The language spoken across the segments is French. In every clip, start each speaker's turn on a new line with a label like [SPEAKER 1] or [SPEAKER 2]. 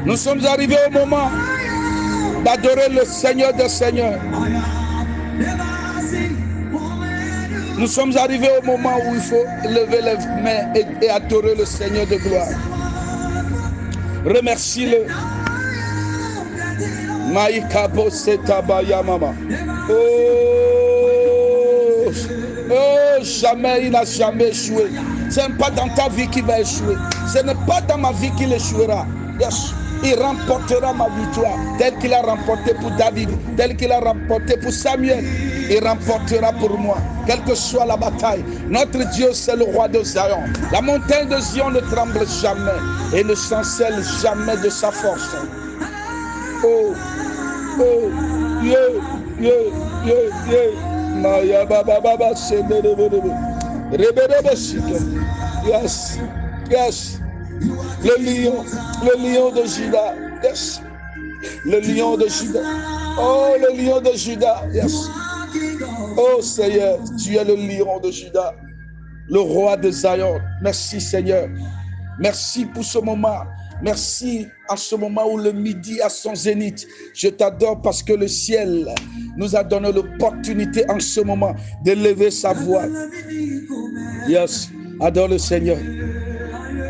[SPEAKER 1] Nous sommes arrivés au moment d'adorer le Seigneur des Seigneurs. Nous sommes arrivés au moment où il faut lever les mains et adorer le Seigneur de gloire. Remercie-le. Maïkabo setabaya mama. Oh, jamais il n'a jamais échoué. Ce n'est pas dans ta vie qu'il va échouer. Ce n'est pas dans ma vie qu'il échouera. Yes. Il remportera ma victoire, tel qu'il a remporté pour David, tel qu'il a remporté pour Samuel. Il remportera pour moi, quelle que soit la bataille. Notre Dieu, c'est le roi de Zion. La montagne de Zion ne tremble jamais et ne chancelle jamais de sa force. Oh, oh, yeah, yeah, yeah, yeah. Maya baba baba yes, yes. Le lion de Juda, yes. Le lion de Juda. Oh, le lion de Juda, yes. Oh Seigneur, tu es le lion de Juda, le roi de Zion. Merci Seigneur. Merci pour ce moment. Merci en ce moment où le midi a son zénith. Je t'adore parce que le ciel nous a donné l'opportunité en ce moment d'élever sa voix. Yes, adore le Seigneur.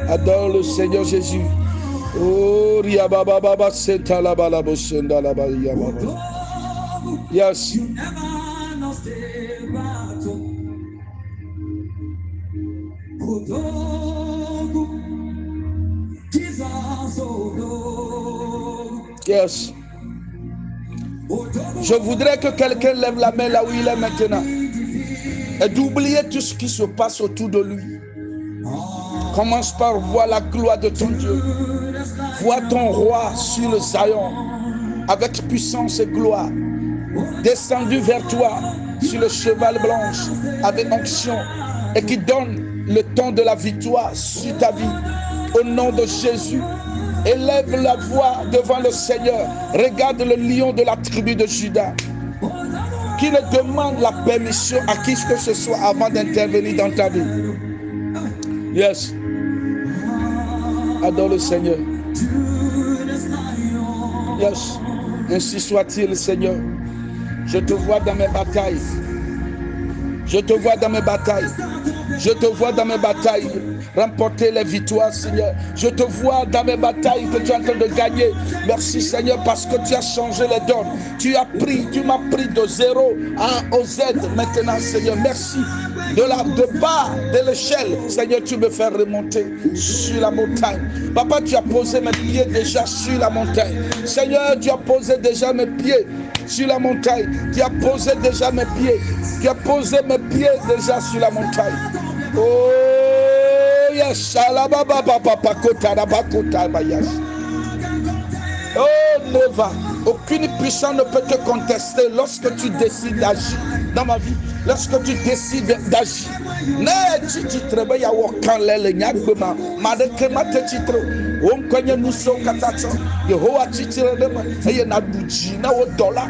[SPEAKER 1] Adore le Seigneur Jésus. Oh, riababa senta la balabo senda la baliyama. Yes. Yes. Je voudrais que quelqu'un lève la main là où il est maintenant et d'oublier tout ce qui se passe autour de lui. Commence par voir la gloire de ton Dieu. Vois ton roi sur le Zion avec puissance et gloire, descendu vers toi sur le cheval blanche avec onction et qui donne le temps de la victoire sur ta vie. Au nom de Jésus, élève la voix devant le Seigneur. Regarde le lion de la tribu de Juda qui ne demande la permission à qui que ce soit avant d'intervenir dans ta vie. Yes. Adore le Seigneur. Yes. Ainsi soit-il, Seigneur. Je te vois dans mes batailles. Je te vois dans mes batailles. Je te vois dans mes batailles remporter les victoires, Seigneur. Je te vois dans mes batailles que tu es en train de gagner. Merci, Seigneur, parce que tu as changé les donnes. Tu m'as pris de 0 au Z maintenant, Seigneur. Merci. De bas de l'échelle, Seigneur, tu me fais remonter sur la montagne. Papa, tu as posé mes pieds déjà sur la montagne. Seigneur, tu as posé déjà mes pieds sur la montagne. Tu as posé déjà mes pieds. Tu as posé mes pieds déjà sur la montagne. Oh, yes. Oh, Nova. Aucune puissance ne peut te contester lorsque tu décides d'agir dans ma vie. Lorsque tu décides d'agir. Ne titre ba ya wokan lele nyagbema madekema te titre on konye nuso katato Yehowa titre de ma eye na dujina wo dollar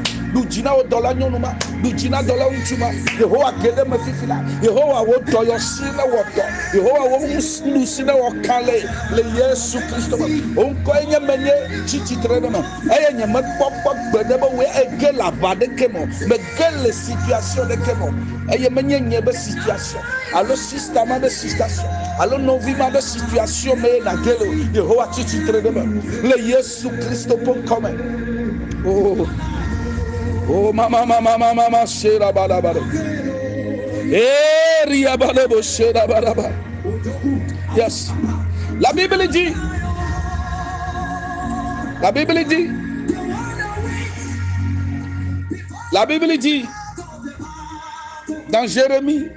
[SPEAKER 1] nyonuma dujina dollar untuma Yehowa gede ma fifila Yehowa wo doyo sina wo do Yehowa wo musina wo kale le Yesu Kristo on konye menye titre de ma eye nyama pokpo gbede ba we egela badekemo me gele situation de kemo eye menye nyebe situation. Alors système de situation. Alors non vivant de situation mais la gueule Yehowa titre de le Yesu Christo pour commun. Oh mama shera balaba. Ria balabo shera balaba. Yes. La Bible dit dans Jérémie.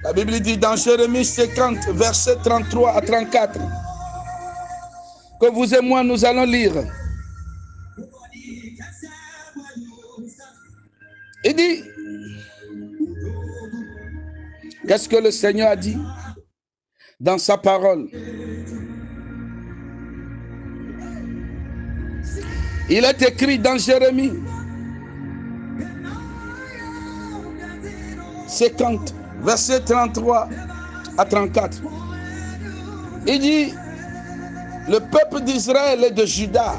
[SPEAKER 1] La Bible dit dans Jérémie 50, versets 33 à 34, que vous et moi, nous allons lire. Il dit, qu'est-ce que le Seigneur a dit dans sa parole? Il est écrit dans Jérémie 50, versets 33 à 34. Il dit, le peuple d'Israël et de Juda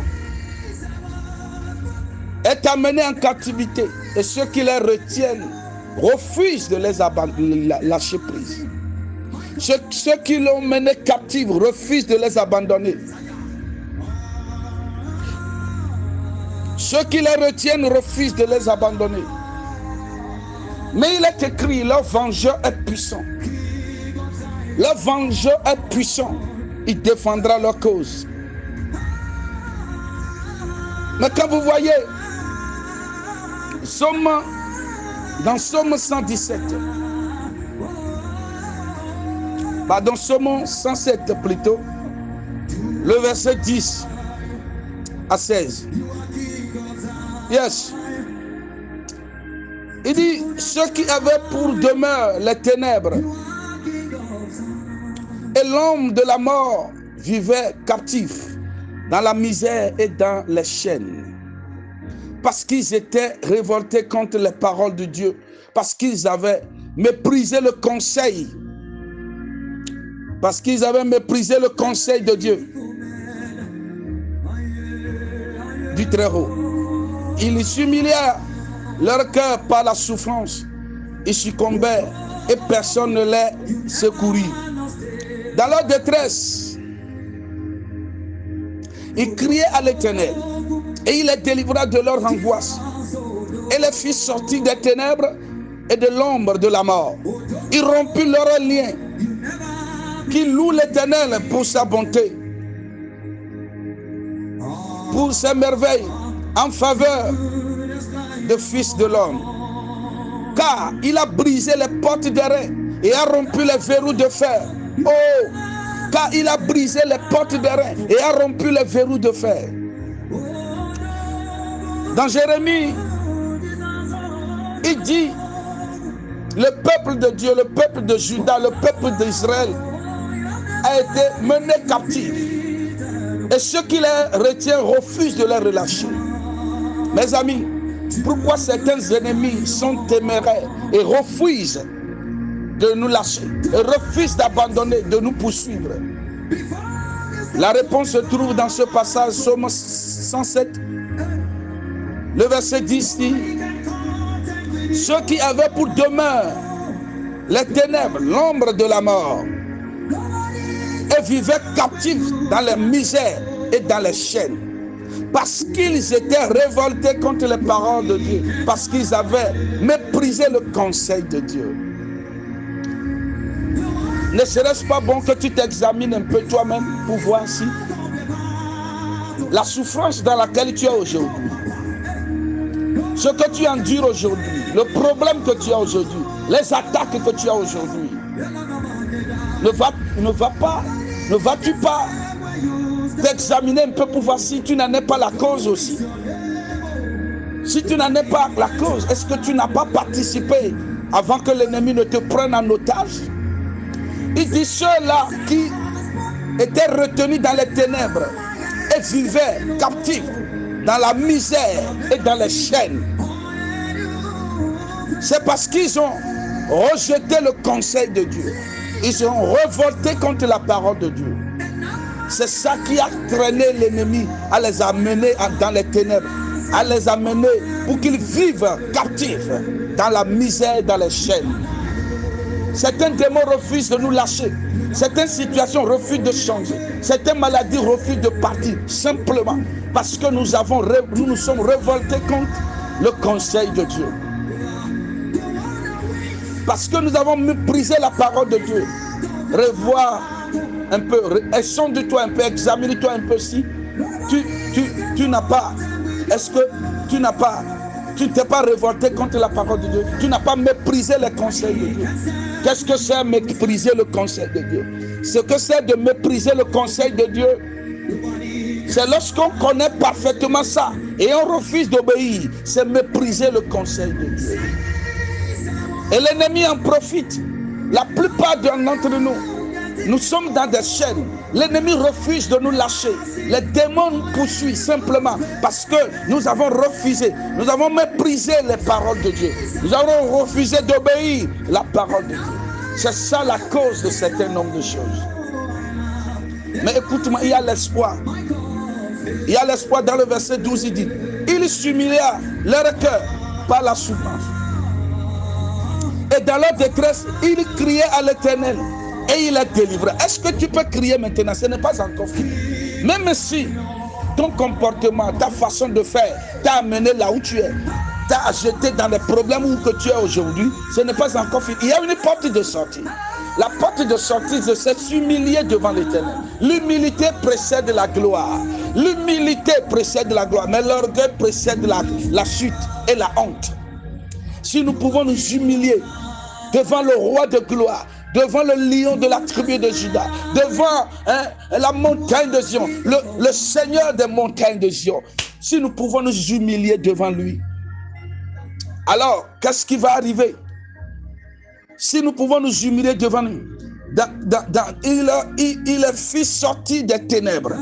[SPEAKER 1] est amené en captivité et ceux qui les retiennent refusent de les lâcher prise. Ceux qui l'ont mené captive refusent de les abandonner. Ceux qui les retiennent refusent de les abandonner. Mais il est écrit, leur vengeur est puissant. Leur vengeur est puissant. Il défendra leur cause. Mais quand vous voyez, dans Psaume 117, pardon, Psaume 107 plutôt, le verset 10 à 16. Yes. Il dit, ceux qui avaient pour demeure les ténèbres et l'homme de la mort vivaient captifs dans la misère et dans les chaînes, parce qu'ils étaient révoltés contre les paroles de Dieu, parce qu'ils avaient méprisé le conseil, le conseil de Dieu, du Très-Haut. Ils s'humiliaient leur cœur par la souffrance. Ils succombaient et personne ne les secourit. Dans leur détresse, ils criaient à l'Éternel et il les délivra de leur angoisse et les fit sortir des ténèbres et de l'ombre de la mort. Ils rompirent leurs liens. Qui loue l'Éternel pour sa bonté, pour ses merveilles en faveur de fils de l'homme. Car il a brisé les portes d'airain et a rompu les verrous de fer. Oh, car il a brisé les portes d'airain et a rompu les verrous de fer. Dans Jérémie, il dit, le peuple de Dieu, le peuple de Juda, le peuple d'Israël a été mené captif. Et ceux qui les retiennent refusent de les relâcher. Mes amis, pourquoi certains ennemis sont téméraires et refusent de nous lâcher, et refusent d'abandonner, de nous poursuivre? La réponse se trouve dans ce passage, Psaume 107, le verset 10 dit, ceux qui avaient pour demeure les ténèbres, l'ombre de la mort, et vivaient captifs dans les misères et dans les chaînes, parce qu'ils étaient révoltés contre les paroles de Dieu, parce qu'ils avaient méprisé le conseil de Dieu. Ne serait-ce pas bon que tu t'examines un peu toi-même pour voir si la souffrance dans laquelle tu es aujourd'hui, ce que tu endures aujourd'hui, le problème que tu as aujourd'hui, les attaques que tu as aujourd'hui, ne vas-tu pas t'examiner un peu pour voir si tu n'en es pas la cause aussi? Si tu n'en es pas la cause, est-ce que tu n'as pas participé avant que l'ennemi ne te prenne en otage? Il dit ceux-là qui étaient retenus dans les ténèbres et vivaient captifs dans la misère et dans les chaînes, c'est parce qu'ils ont rejeté le conseil de Dieu. Ils ont révolté contre la parole de Dieu. C'est ça qui a traîné l'ennemi à les amener dans les ténèbres, à les amener pour qu'ils vivent captifs dans la misère, dans les chaînes. Certains démons refusent de nous lâcher. Certaines situations refusent de changer. Certaines maladies refusent de partir. Simplement parce que nous nous sommes révoltés contre le conseil de Dieu. Parce que nous avons méprisé la parole de Ne revois un peu, sonde-toi un peu, examine-toi un peu si tu n'as pas, est-ce que tu ne t'es pas révolté contre la parole de Dieu, tu n'as pas méprisé les conseils de Dieu. Qu'est-ce que c'est mépriser le conseil de Dieu? Ce que c'est de mépriser le conseil de Dieu, c'est lorsqu'on connaît parfaitement ça et on refuse d'obéir, c'est mépriser le conseil de Dieu. Et l'ennemi en profite. La plupart d'entre nous sommes dans des chaînes. L'ennemi refuse de nous lâcher. Les démons nous poursuivent simplement parce que nous avons refusé, nous avons méprisé les paroles de Dieu. Nous avons refusé d'obéir la parole de Dieu. C'est ça la cause de certain nombre de choses. Mais écoute-moi, il y a l'espoir. Il y a l'espoir dans le verset 12, il dit, il s'humilia leur cœur par la souffrance. Et dans leur détresse, il criait à l'Éternel et il a délivré. Est-ce que tu peux crier maintenant? Ce n'est pas encore fini. Même si ton comportement, ta façon de faire t'a amené là où tu es, t'a jeté dans les problèmes où que tu es aujourd'hui, ce n'est pas encore fini. Il y a une porte de sortie. La porte de sortie, c'est s'humilier devant l'Éternel. L'humilité précède la gloire. L'humilité précède la gloire, mais l'orgueil précède la chute et la honte. Si nous pouvons nous humilier devant le roi de gloire, devant le lion de la tribu de Juda, devant la montagne de Zion, le Seigneur des montagnes de Zion, si nous pouvons nous humilier devant lui, alors qu'est-ce qui va arriver? Si nous pouvons nous humilier devant lui, il est fils sorti des ténèbres.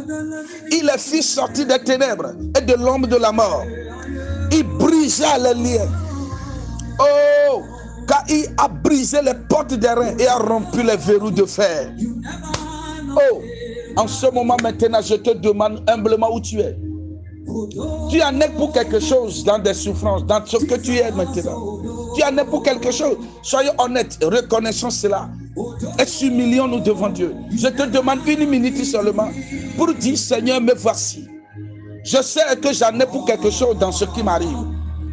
[SPEAKER 1] Il est fils sorti des ténèbres et de l'ombre de la mort. Il brisa les liens. Oh, car il a brisé les portes des reins et a rompu les verrous de fer. Oh, en ce moment maintenant, je te demande humblement où tu es. Tu en es pour quelque chose dans des souffrances, dans ce que tu es maintenant. Tu en es pour quelque chose. Soyons honnêtes, reconnaissons cela. Et s'humilions-nous devant Dieu. Je te demande une minute seulement pour dire, Seigneur, me voici. Je sais que j'en ai pour quelque chose dans ce qui m'arrive.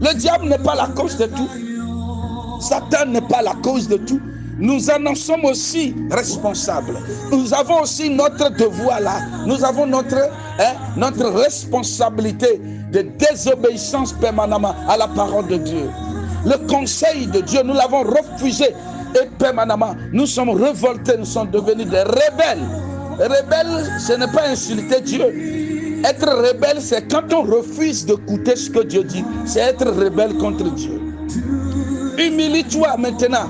[SPEAKER 1] Le diable n'est pas la cause de tout. Satan n'est pas la cause de tout. Nous en sommes aussi responsables. Nous avons aussi notre devoir là. Nous avons notre responsabilité de désobéissance permanemment à la parole de Dieu. Le conseil de Dieu, nous l'avons refusé et permanemment, nous sommes révoltés, nous sommes devenus des rebelles. Rebelle, ce n'est pas insulter Dieu. Être rebelle, c'est quand on refuse d'écouter ce que Dieu dit. C'est être rebelle contre Dieu. Humilie-toi maintenant.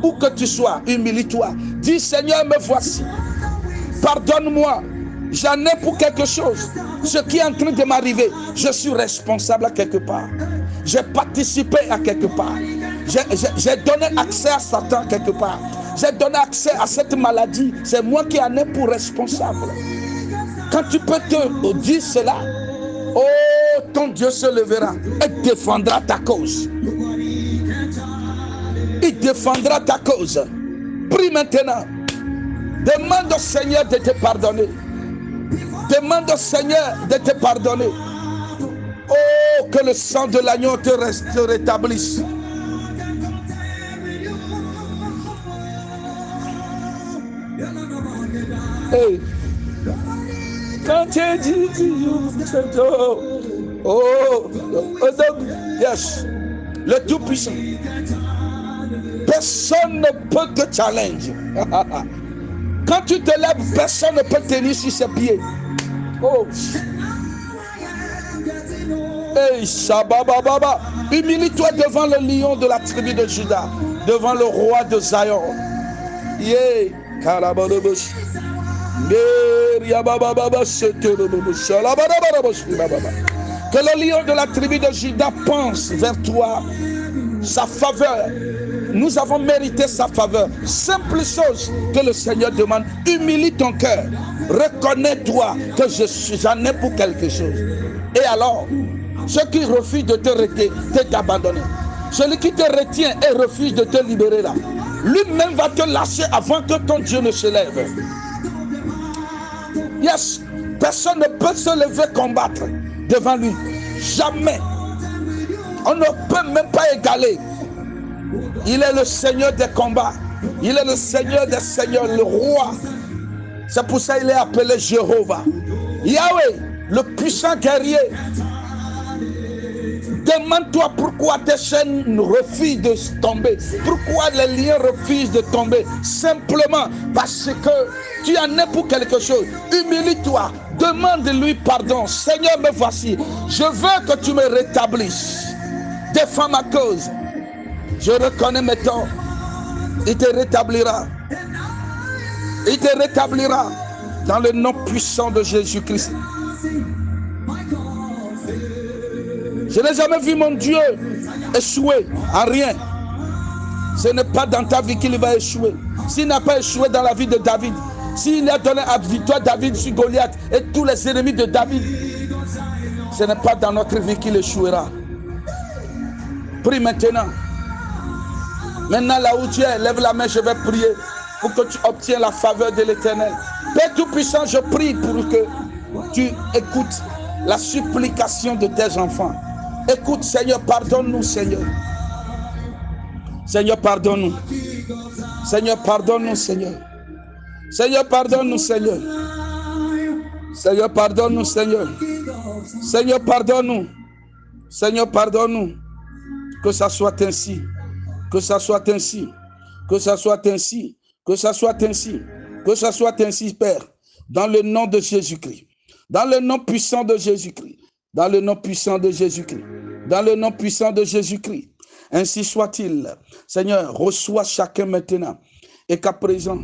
[SPEAKER 1] Où que tu sois, humilie-toi. Dis, Seigneur, me voici. Pardonne-moi. J'en ai pour quelque chose. Ce qui est en train de m'arriver, je suis responsable à quelque part. J'ai participé à quelque part. J'ai donné accès à Satan quelque part. J'ai donné accès à cette maladie. C'est moi qui en ai pour responsable. Quand tu peux te dire cela, oh, ton Dieu se lèvera et défendra ta cause. Il défendra ta cause. Prie maintenant. Demande au Seigneur de te pardonner. Demande au Seigneur de te pardonner. Oh, que le sang de l'agneau te rétablisse. Hey. Quand tu dis, oh, yes, le Tout-Puissant. Personne ne peut te challenge. Quand tu te lèves, personne ne peut tenir sur ses pieds. Oh. Hey, Shabababa. Humilie-toi devant le lion de la tribu de Juda, devant le roi de Zion. Yeah. Karabarobosh. Que le lion de la tribu de Juda pense vers toi sa faveur. Nous avons mérité sa faveur. Simple chose que le Seigneur demande. Humilie ton cœur. Reconnais-toi que j'en ai pour quelque chose. Et alors, ceux qui refusent de te t'abandonner, celui qui te retient et refuse de te libérer là, lui-même va te lâcher avant que ton Dieu ne se lève. Yes, personne ne peut se lever combattre devant lui. Jamais. On ne peut même pas égaler. Il est le Seigneur des combats. Il est le Seigneur des seigneurs, le roi. C'est pour ça qu'il est appelé Jéhovah. Yahweh, le puissant guerrier. Demande-toi pourquoi tes chaînes refusent de tomber. Pourquoi les liens refusent de tomber. Simplement parce que tu en es pour quelque chose. Humilie-toi. Demande-lui pardon. Seigneur, me voici. Je veux que tu me rétablisses. Défends ma cause. Je reconnais mes torts. Il te rétablira. Il te rétablira dans le nom puissant de Jésus-Christ. Je n'ai jamais vu mon Dieu échouer en rien. Ce n'est pas dans ta vie qu'il va échouer. S'il n'a pas échoué dans la vie de David, S'il a donné à victoire David sur Goliath et tous les ennemis de David, ce n'est pas dans notre vie qu'il échouera. Prie maintenant. Maintenant là où tu es, lève la main, je vais prier pour que tu obtiennes la faveur de l'Éternel. Père Tout-Puissant, je prie pour que tu écoutes la supplication de tes enfants. Écoute, Seigneur, pardonne-nous, Seigneur. Seigneur, pardonne-nous. Seigneur, pardonne-nous, Seigneur. Seigneur, pardonne-nous, Seigneur. Seigneur, pardonne-nous, Seigneur. Seigneur, pardonne-nous. Seigneur, pardonne-nous. Que ça soit ainsi. Que ça soit ainsi. Que ça soit ainsi. Que ça soit ainsi. Que ça soit ainsi, Père. Dans le nom de Jésus-Christ. Dans le nom puissant de Jésus-Christ. Dans le nom puissant de Jésus-Christ. Dans le nom puissant de Jésus-Christ. Ainsi soit-il. Seigneur, reçois chacun maintenant. Et qu'à présent,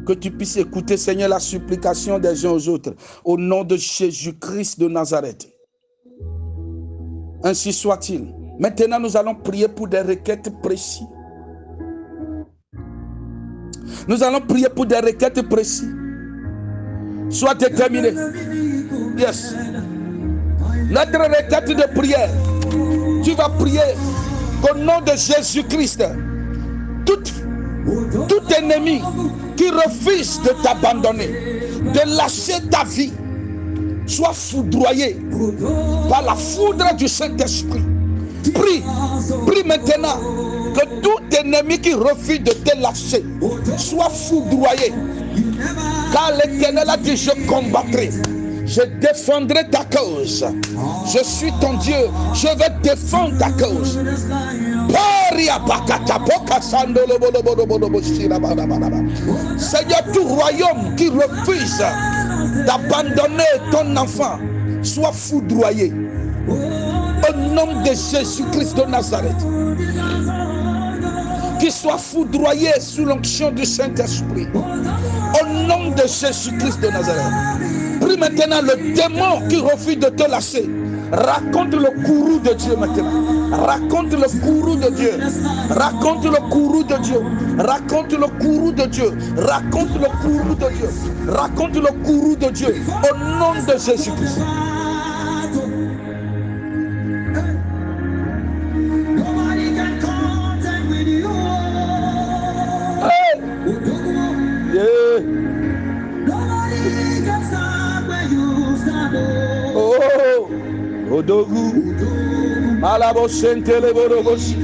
[SPEAKER 1] que tu puisses écouter, Seigneur, la supplication des uns aux autres. Au nom de Jésus-Christ de Nazareth. Ainsi soit-il. Maintenant, nous allons prier pour des requêtes précises. Nous allons prier pour des requêtes précises. Sois déterminé. Yes. Notre requête de prière. Tu vas prier qu'au nom de Jésus-Christ, tout ennemi qui refuse de t'abandonner, de lâcher ta vie, soit foudroyé par la foudre du Saint-Esprit. Prie maintenant que tout ennemi qui refuse de te lâcher soit foudroyé. Car l'Éternel a dit, je combattrai. Je défendrai ta cause. Je suis ton Dieu. Je vais défendre ta cause. Seigneur, tout royaume qui refuse d'abandonner ton enfant soit foudroyé. Au nom de Jésus-Christ de Nazareth. Qu'il soit foudroyé sous l'onction du Saint-Esprit. Au nom de Jésus-Christ de Nazareth. Prie maintenant le démon qui refuse de te lâcher. Raconte le courroux de Dieu maintenant. Raconte le courroux de Dieu. Raconte le courroux de Dieu. Raconte le courroux de Dieu. Raconte le courroux de Dieu. Raconte le courroux de Dieu. Au nom de Jésus-Christ. Odogu, Malabo Sentele Borobos,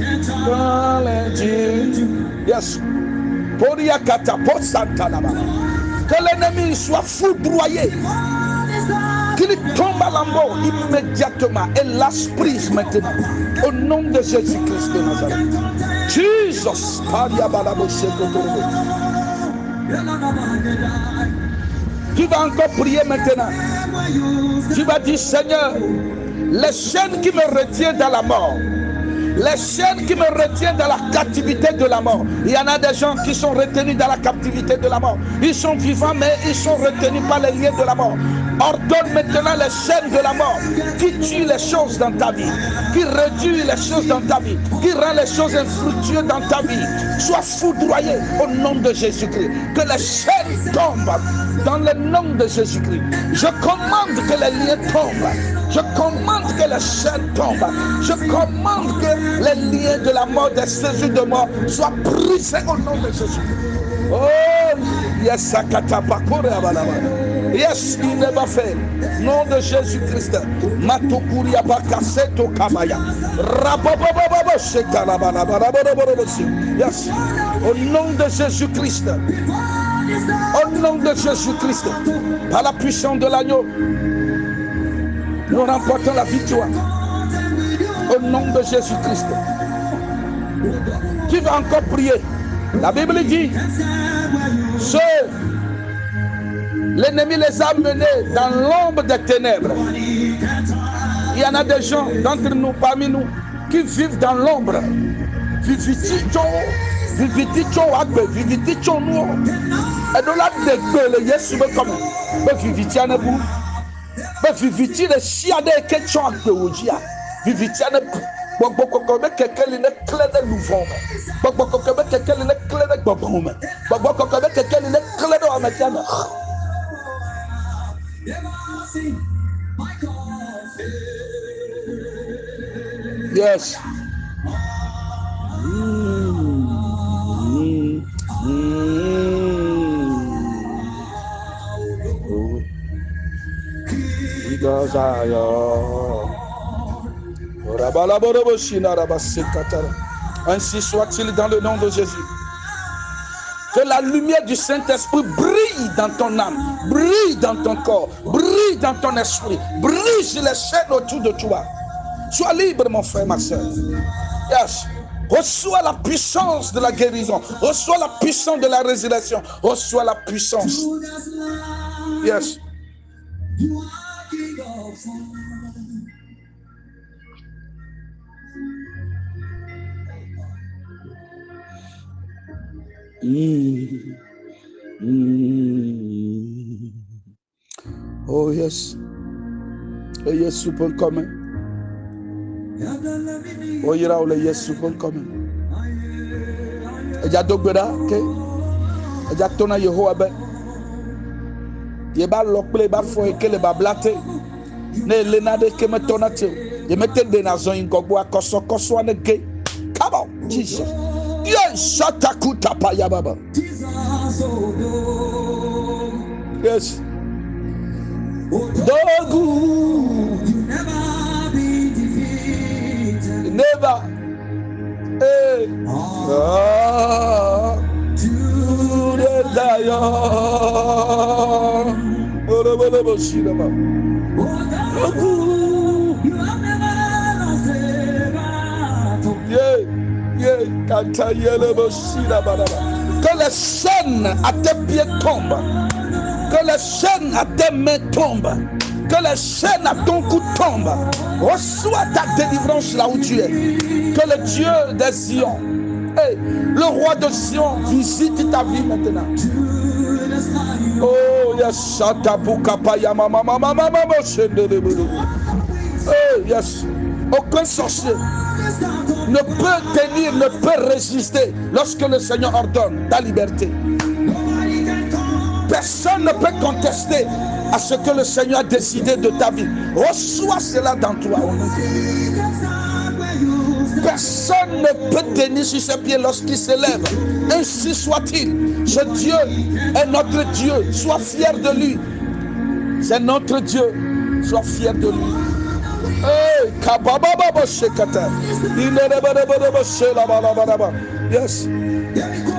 [SPEAKER 1] yes, Poriakata, Posantanaba. Que l'ennemi soit foudroyé, qu'il tombe à l'amour immédiatement et lâche prise maintenant. Au nom de Jésus-Christ de Nazareth. Jesus, Pariabalabo Sekotorbo. Tu vas encore prier maintenant. Tu vas dire, Seigneur, les chaînes qui me retiennent dans la mort, les chaînes qui me retiennent dans la captivité de la mort. Il y en a des gens qui sont retenus dans la captivité de la mort. Ils sont vivants, mais ils sont retenus par les liens de la mort. Ordonne maintenant les chaînes de la mort qui tuent les choses dans ta vie, qui réduit les choses dans ta vie, qui rend les choses infructueuses dans ta vie. Sois foudroyé au nom de Jésus-Christ. Que les chaînes tombent dans le nom de Jésus-Christ. Je commande que les liens tombent. Je commande que les chaînes tombent. Je commande que les liens de la mort, des césures de mort soient brisés au nom de Jésus. Oh, yes, yes, il ne va faire. Nom de Jésus-Christ. Matokuria Bakaseto Kabaya. Yes, au nom de Jésus-Christ. Au nom de Jésus-Christ. Par la puissance de l'agneau. Nous remportons la victoire. Au nom de Jésus-Christ. Tu vas encore prier. La Bible dit, l'ennemi les a menés dans l'ombre des ténèbres. Il y en a des gens d'entre nous, parmi nous, qui vivent dans l'ombre. Et de là, de Yesu comme vivitiane bu, viviti le chiade ketchon de ojia, vivitiane Bobokokobe kekeli ne klede louvome. Bobokokobe kekeli ne klede bobome. Bobokokobe kekeli ne klede ametiana. Yes. Ainsi soit-il dans le nom de Jésus. Que la lumière du Saint-Esprit brille dans ton âme, brille dans ton corps, brille dans ton esprit, brille sur les chaînes autour de toi. Sois libre, mon frère, ma soeur. Yes. Reçois la puissance de la guérison. Reçois la puissance de la résurrection. Reçois la puissance. Yes. Oh yes. Oh yes, super coming. Oh ira ole yes, super coming. Eja dogbeda ke. Eja tona Yehowa be. Ye ba lokple ba fo ekele ba blate. Ne elena de ke me tona te. Ye mete de na zon ingogbo akoso koso ane ge. Come on, Jesus. Yes, shatakuta pa ya baba. Yes. Dogu. Never. Hey. To the lion. Que les chaînes à tes pieds tombent. Que les chaînes à tes mains tombent. Que les chaînes à ton cou tombent. Reçois ta délivrance là où tu es. Que le Dieu des Sion, hey, le roi de Sion, visite ta vie maintenant. Oh, yes, oh, yes. Aucun sorcier ne peut tenir, ne peut résister lorsque le Seigneur ordonne ta liberté. Personne ne peut contester à ce que le Seigneur a décidé de ta vie. Reçois cela dans toi. Personne ne peut tenir sur ses pieds lorsqu'il se lève. Ainsi soit-il. Ce Dieu est notre Dieu. Sois fier de lui. C'est notre Dieu. Sois fier de lui. Hey, yes.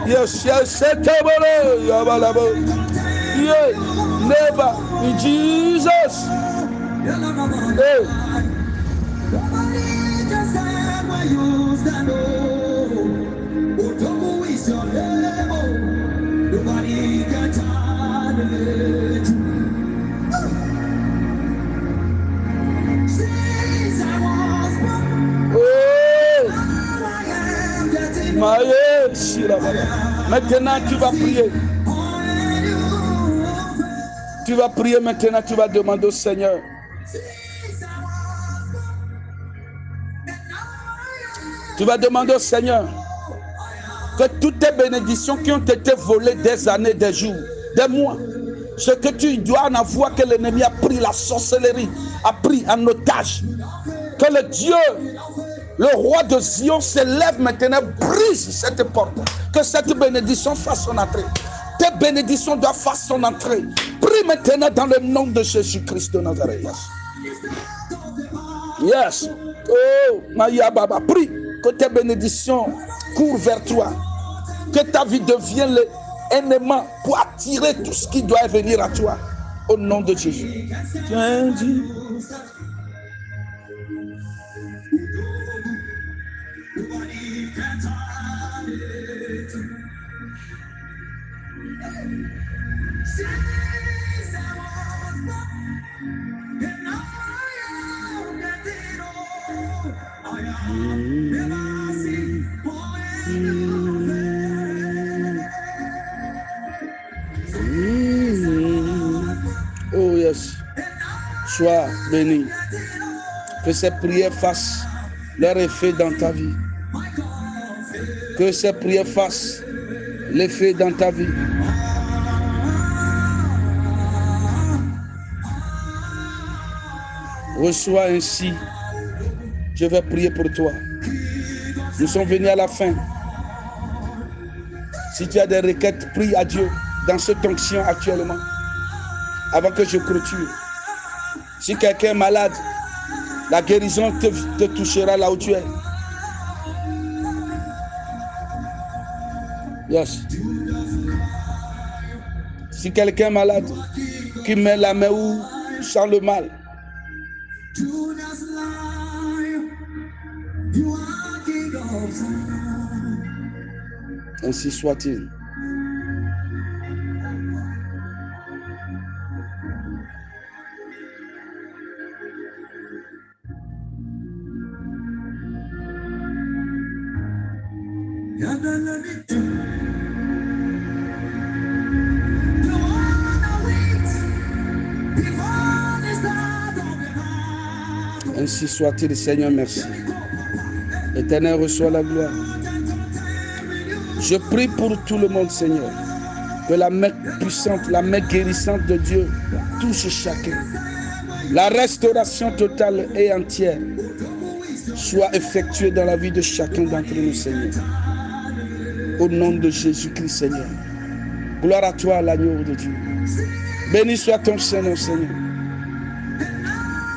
[SPEAKER 1] Yes, yes, yeah, never in Jesus. Hey. Maintenant tu vas prier. Tu vas prier maintenant, tu vas demander au Seigneur. Tu vas demander au Seigneur que toutes tes bénédictions qui ont été volées des années, des jours, des mois, ce que tu dois en avoir, que l'ennemi a pris, la sorcellerie, a pris en otage, que le Dieu, le roi de Zion se lève maintenant, brise cette porte, que cette bénédiction fasse son entrée. Tes bénédictions doivent faire son entrée. Prie maintenant dans le nom de Jésus-Christ de Nazareth. Yes. Oh, Maya Baba, prie que tes bénédictions courent vers toi. Que ta vie devienne l'aimant pour attirer tout ce qui doit venir à toi. Au nom de Jésus. Oh yes. Sois béni. Que ces prières fassent leur effet dans ta vie. Que ces prières fassent l'effet dans ta vie. Reçois ainsi. Je vais prier pour toi. Nous sommes venus à la fin. Si tu as des requêtes, prie à Dieu dans cette onction actuellement, avant que je clôture. Si quelqu'un est malade, la guérison te touchera là où tu es. Yes. Si quelqu'un est malade, qui met la main où sent le mal. Ainsi soit-il. Ainsi soit-il, Seigneur, merci. Éternel, reçois la gloire. Je prie pour tout le monde, Seigneur, que la main puissante, la main guérissante de Dieu touche chacun. La restauration totale et entière soit effectuée dans la vie de chacun d'entre nous, Seigneur. Au nom de Jésus-Christ, Seigneur. Gloire à toi, l'agneau de Dieu. Béni soit ton Seigneur, Seigneur.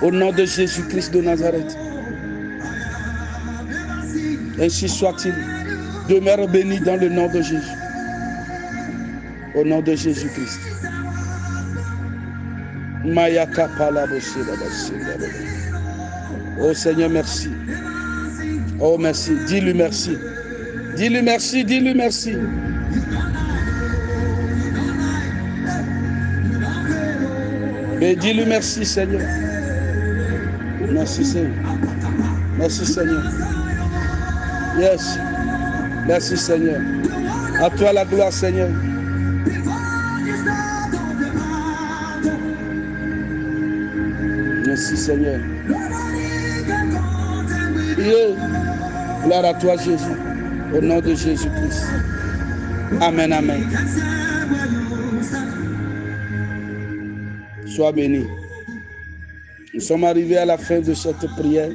[SPEAKER 1] Au nom de Jésus-Christ de Nazareth. Ainsi soit-il. Demeure béni dans le nom de Jésus. Au nom de Jésus-Christ. Oh Seigneur, merci. Oh merci. Dis-lui merci. Dis-lui merci. Dis-lui merci. Mais dis-lui merci, Seigneur. Merci, Seigneur. Merci, Seigneur. Yes. Merci, Seigneur. À toi la gloire, Seigneur. Merci, Seigneur. Gloire à toi, Jésus. Au nom de Jésus-Christ. Amen, amen. Sois béni. Nous sommes arrivés à la fin de cette prière.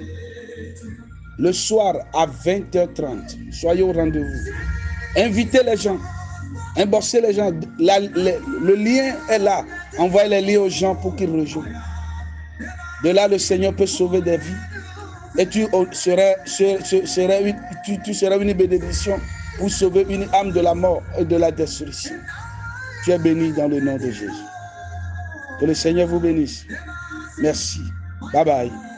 [SPEAKER 1] Le soir à 20h30, soyez au rendez-vous. Invitez les gens. Embossez les gens. Le lien est là. Envoyez les liens aux gens pour qu'ils rejoignent. De là, le Seigneur peut sauver des vies. Et tu seras une bénédiction pour sauver une âme de la mort et de la destruction. Tu es béni dans le nom de Jésus. Que le Seigneur vous bénisse. Merci. Bye bye.